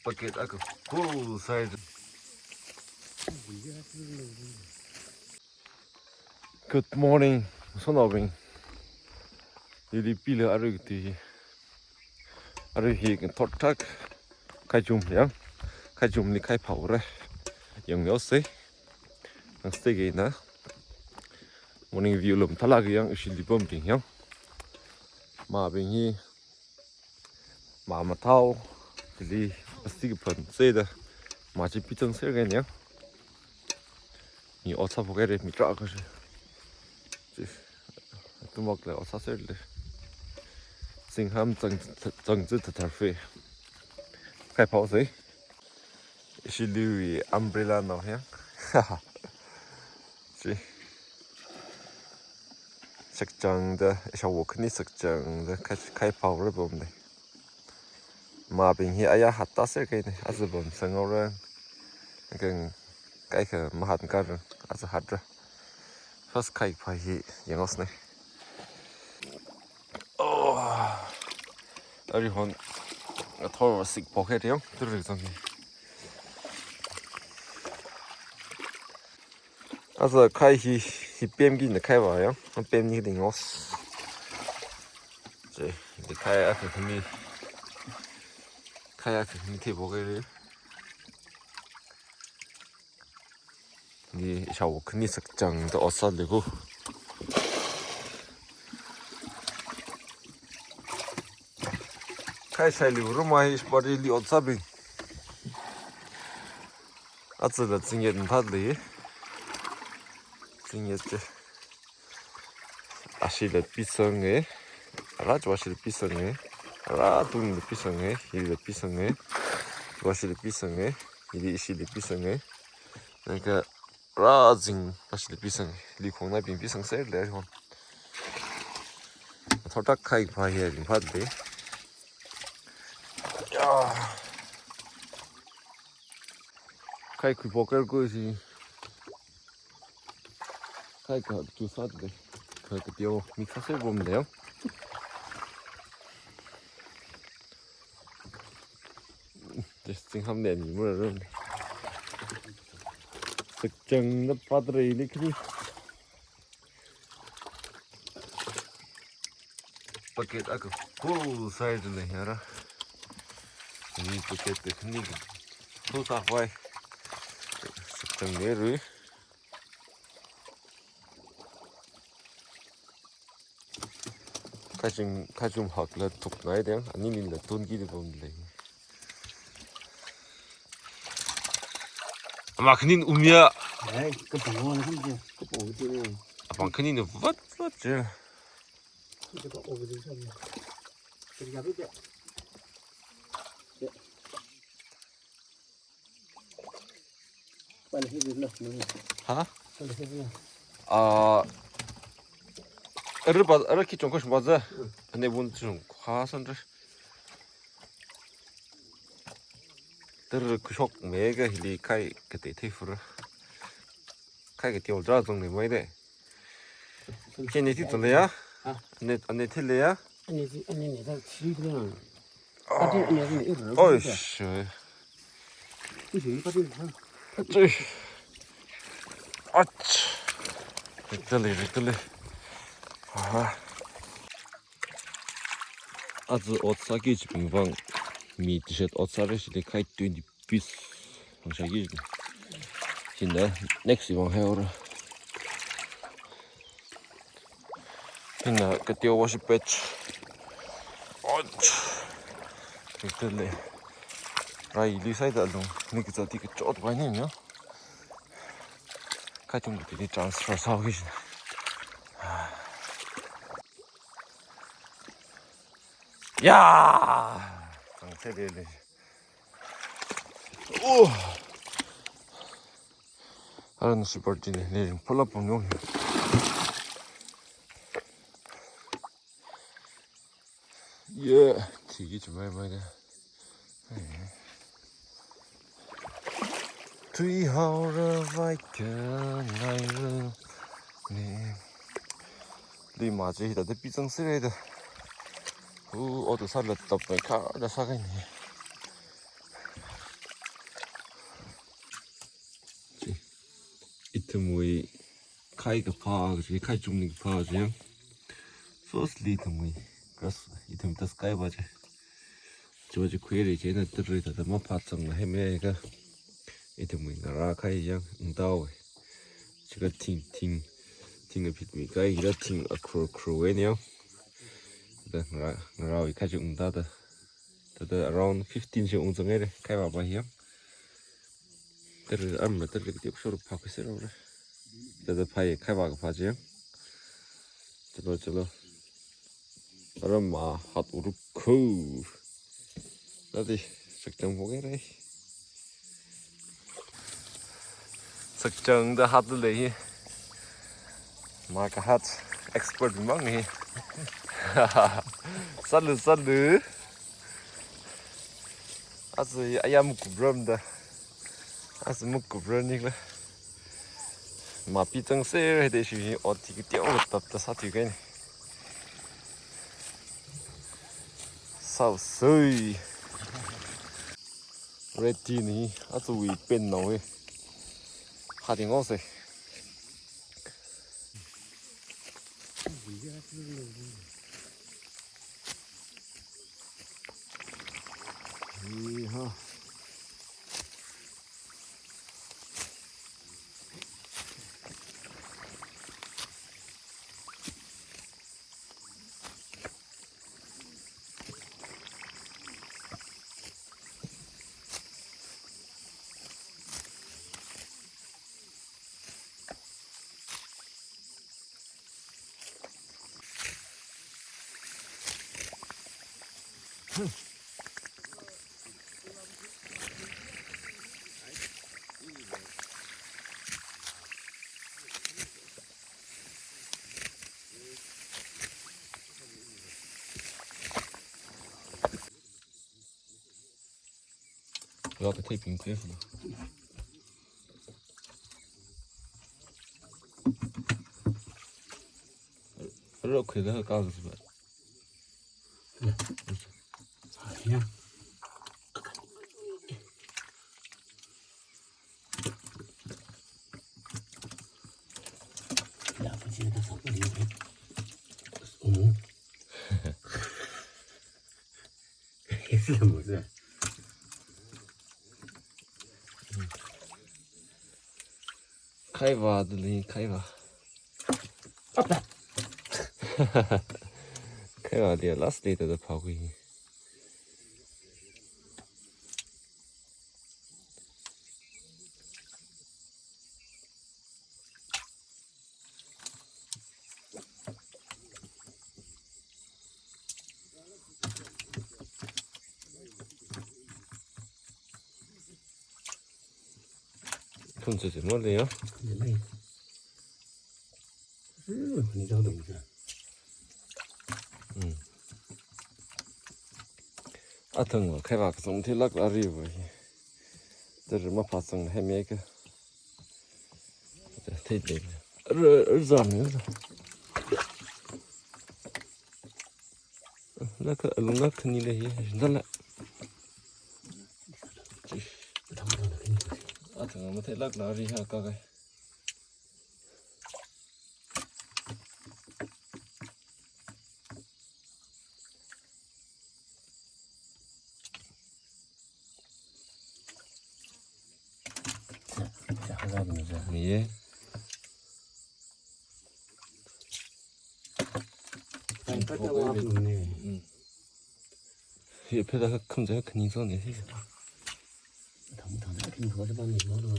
bucket aku full size. Good morning, 선어빙. 여기 빌려 아르기티. 아르기 토탁 가줌이야. 가줌니 khai 파우래. 영여세. 스테게나. Morning view lum talagi yang isil bumping yang. Ma bingi ma matau jadi pasti kepan seda macam pitang sergen yang. Ni otak pokoknya mitra aku sih. Itu maklah otak serle. Singham zangzi tertarfe. Khai pau sih. Isil lui umbrella no yang. Haha. Sih. Sek장的小我肯定sek장的开跑了不没，马兵hier哎呀还打死个呢，还是不生活人，那个该个马还干人，还是还着，first 开跑hierยังอส呢，哦，而且好，我头发洗跑开这样，都是这样。还是开去边境的开吧呀，那边境的我是，这你开啊肯定，开啊肯定贴不给的，你下午肯定是讲的二十那个，开菜溜了嘛，把这溜啥病，啊，这个经验他的。Tingette asile pisonge ala wasile pisonge ala tung pisonge ile pisonge wasile pisonge ile isile pisonge naka razing wasile pisonge li khona bin pisong ser le hon thotak khai pha ye rin phat de ya khai ku poker ko si khai ka tu sát đây khai ka tiêu mi khá sẽ gồm đấy testing ham đèn gì mà rồi thực chân nó bắt rồi đi cái bucket aku full size này hả ini bucket cái này full size vậy thực chân đấy rồi 가좀 학라 톡 나야 돼. 아니면 돈 기대 보면 돼. 아마 그닌 우미야. 에이, 그 방어는 한지. 그 어디로? 아빠 그닌은 왓. 이거 어디로 샀냐? 저기 가보자. 빨리 해줄래? 하? 빨리 해줄래? 아 이렇게 좀 거시 맞아. 근데 뭔좀 화선들. 들을 그속 매가 힐리 카이 그때 테이프를 카이가 뛰어 올라 정도 뭐 이래. 걔네 뒤돌래야? 안내 틀래야? 아니 내가 지금 아니 이거. 어이씨. 이게 빠진 한. 저. 아치. 리틀리. 아주 어차기 집방 미 티셔츠 어차레시데 카이 20 piece 어차기 진짜 넥스 이번 해오라 나 그때 워시 배치 어차 리틀리 라이 리사이드 알동 니그 저디 그 쪼도 많이냐 카이 좀 되게 트랜스퍼 사오기 전에 야! 강태리네. 오! 하는 시벌지네. 내일 폴라폰 용이. 예, 되게 좀 많이. Tùy hào rơ vai cờ này rơ nè đi mà chỉ là cái 삐쩍 쓰레다 어디 살렸다 보니까 나 사겠네 thì mùi khai cái pha cái khai chung cái pha gì không firstly thì mùi grass thì mình tas cái bao giờ cho chỉ khuya thì chế là tự rồi thật mà phát xong là hay mấy cái thì mùi ra khai gì không tao chỉ có thình thình thình cái thịt mì cái đó thình ở crow ấy nhá đó rồi khai chung tao đó around 15 triệu ông ấy đấy khai vào bao nhiêu tự rồi ăn mà tự rồi tiếp sau đó phao cái rồi tự phải khai vào cái phao chứ chalo rồi mà hot uruku đó đi sực trăng vô cái đấy sực trăng đã hot rồi mà cái hot expert bị mắc này sát lử 아주 아야무 구브럼다 아주 무 구브러니라 마피정 세일 해대시 어떻게 뛰어갔다 사티게네 사우스이 레디니 아주 위변 나오에 하딩 오세 이하 이거 앞에 테이프 있고요. 이렇게 내가 까서 봐. 아니야. 야, 아버지가 선물인데. 했으면 뭐지? 카이바 들리 카이바. 아빠. 카이바 어디야? 라스트 데이터도 파고 있니? 손주지 뭐래요? 네. 이 정도입니다. 아튼 거 카이바 좀 틀락 라리고. 저를 뭐 봤은 해메이크. 자, 테이프. 얼자면. 나그 얼마나 큰 일이야? 진달라. 아튼 뭐 틀락 라리 하까가. 자, 하자면서. 예. 옆에다가 큼자가 큰 인선이 해. 더 나긴 거좀 많이 먹어.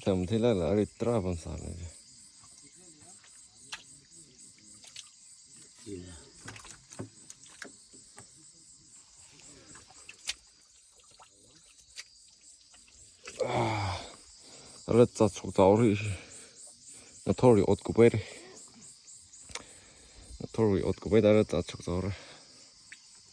Tầm thế là ở đây tra bằng sản này. rất chụp tàu đi nó thôi thì ốt của bé đi nó thôi thì ốt của bé đã rất chụp tàu rồi